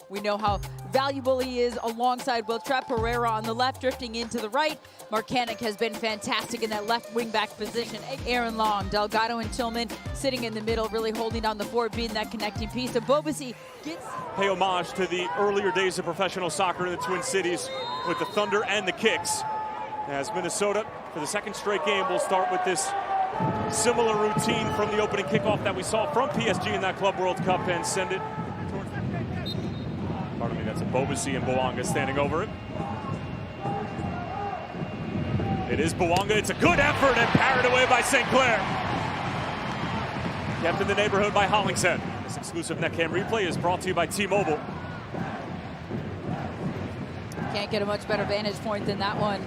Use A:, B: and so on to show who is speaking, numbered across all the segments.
A: We know how valuable he is alongside Wiltrap. Pereira on the left, drifting into the right. Marcanic has been fantastic in that left wing-back position. Aaron Long, Delgado, and Tillman sitting in the middle, really holding down the forward, being that connecting piece. So Bobasi gets...
B: Pay homage to the earlier days of professional soccer in the Twin Cities with the Thunder and the Kicks. As Minnesota, for the second straight game, will start with this similar routine from the opening kickoff that we saw from PSG in that Club World Cup and send it towards... Pardon me, that's a Bobasi and Bouanga standing over it. It is Bouanga, it's a good effort and parried away by St. Clair. Kept in the neighborhood by Hollingshead. This exclusive Netcam replay is brought to you by T-Mobile.
A: Can't get a much better vantage point than that one.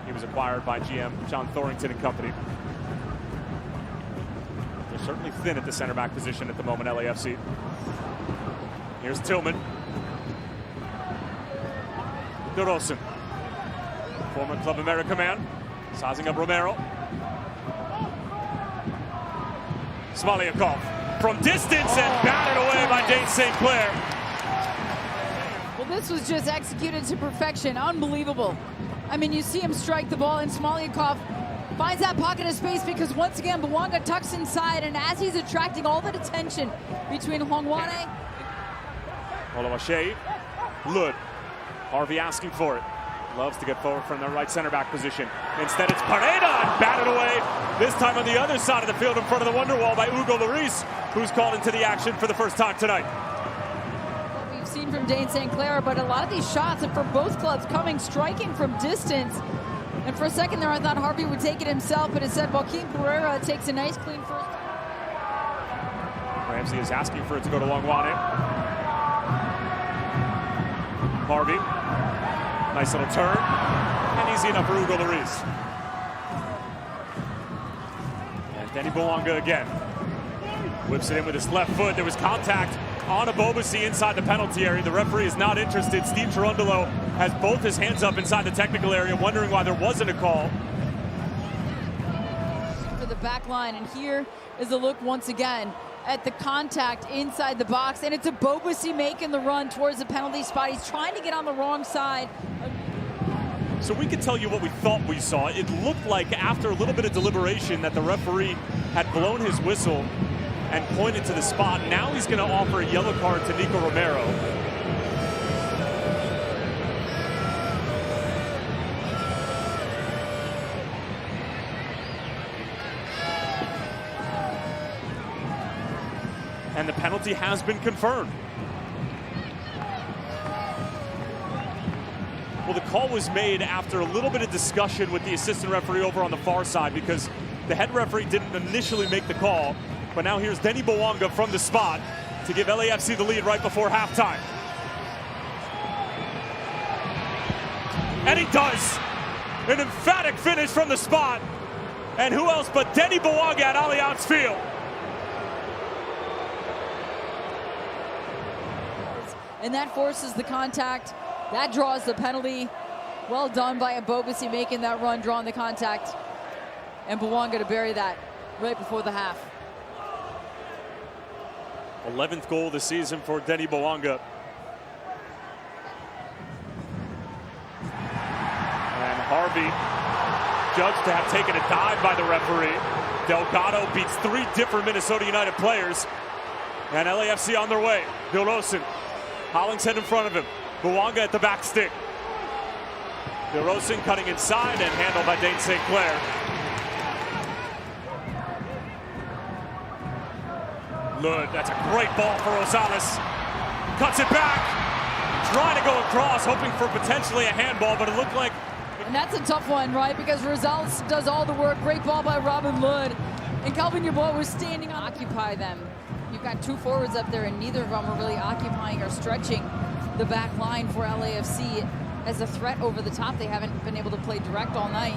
B: He was acquired by GM John Thorington and company. They're certainly thin at the center back position at the moment, LAFC. Here's Tillman. DeRosen. Former Club America man, sizing up Romero. Smoliakov from distance and batted away by Dane St. Clair.
A: Well, this was just executed to perfection. Unbelievable. I mean, you see him strike the ball, and Smoliakov finds that pocket of space because once again, Bouanga tucks inside, and as he's attracting all that attention between Hongwane.
B: Oluwaseyi, Lud. Harvey asking for it. Loves to get forward from the right center back position. Instead, it's Pareda and batted away. This time on the other side of the field in front of the Wonderwall by Hugo Lloris, who's called into the action for the first time tonight.
A: What we've seen from Dane St. Clair, but a lot of these shots are for both clubs coming, striking from distance. And for a second there, I thought Harvey would take it himself, but instead, Joaquin Pereira takes a nice, clean first.
B: Ramsey is asking for it to go to Longwane. Harvey. Nice little turn, and easy enough for Hugo Lloris. And Denny Bouanga again. Whips it in with his left foot. There was contact on a Bobasi inside the penalty area. The referee is not interested. Steve Cherundolo has both his hands up inside the technical area, wondering why there wasn't a call.
A: For the back line, and here is a look once again at the contact inside the box, and it's a Bobasi making the run towards the penalty spot. He's trying to get on the wrong side.
B: So we can tell you what we thought we saw. It looked like after a little bit of deliberation that the referee had blown his whistle and pointed to the spot. Now he's going to offer a yellow card to Nico Romero. And the penalty has been confirmed. Well, the call was made after a little bit of discussion with the assistant referee over on the far side because the head referee didn't initially make the call. But now here's Denny Bouanga from the spot to give LAFC the lead right before halftime. And he does. An emphatic finish from the spot. And who else but Denny Bouanga at Allianz Field.
A: And that forces the contact. That draws the penalty. Well done by Bobasi making that run, drawing the contact. And Bouanga to bury that right before the half.
B: 11th goal this season for Denny Bouanga. And Harvey, judged to have taken a dive by the referee. Delgado beats 3 different Minnesota United players. And LAFC on their way. DeRosen, Hollingshead in front of him. Bouanga at the back stick. DeRosen cutting inside and handled by Dane St. Clair. Lud, that's a great ball for Rosales. Cuts it back. Trying to go across, hoping for potentially a handball, but it looked like...
A: And that's a tough one, right? Because Rosales does all the work. Great ball by Robin Lud. And Calvin Yeboah was standing on... Occupy them. You've got 2 forwards up there, and neither of them are really occupying or stretching the back line for LAFC as a threat over the top. They haven't been able to play direct all night.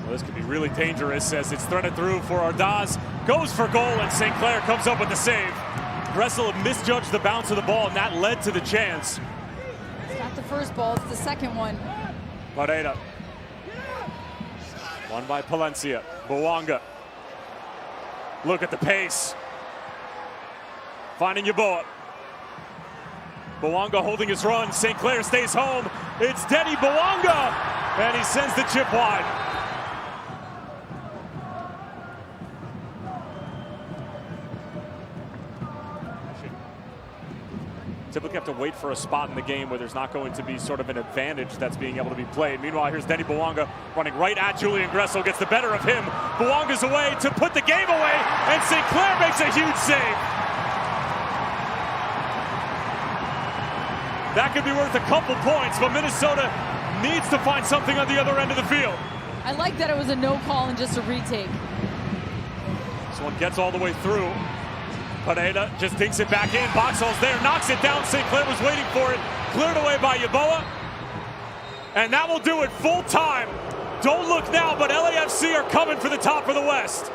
B: Well, this could be really dangerous as it's threaded through for Ardaz. Goes for goal, and St. Clair comes up with the save. Gressel misjudged the bounce of the ball, and that led to the chance.
A: It's not the first ball, it's the second one.
B: Pareda. Won by Palencia. Bouanga. Look at the pace. Finding Yeboah. Bouanga holding his run. St. Clair stays home. It's Denny Bouanga, and he sends the chip wide. Typically have to wait for a spot in the game where there's not going to be sort of an advantage that's being able to be played. Meanwhile, here's Denny Bouanga running right at Julian Gressel, gets the better of him. Bouanga's away to put the game away, and St. Clair makes a huge save. That could be worth a couple points, but Minnesota needs to find something on the other end of the field.
A: I like that it was a no call and just a retake.
B: This one gets all the way through. Pineda just dinks it back in. Boxall's there, knocks it down. St. Clair was waiting for it. Cleared away by Yeboah. And that will do it full time. Don't look now, but LAFC are coming for the top of the West.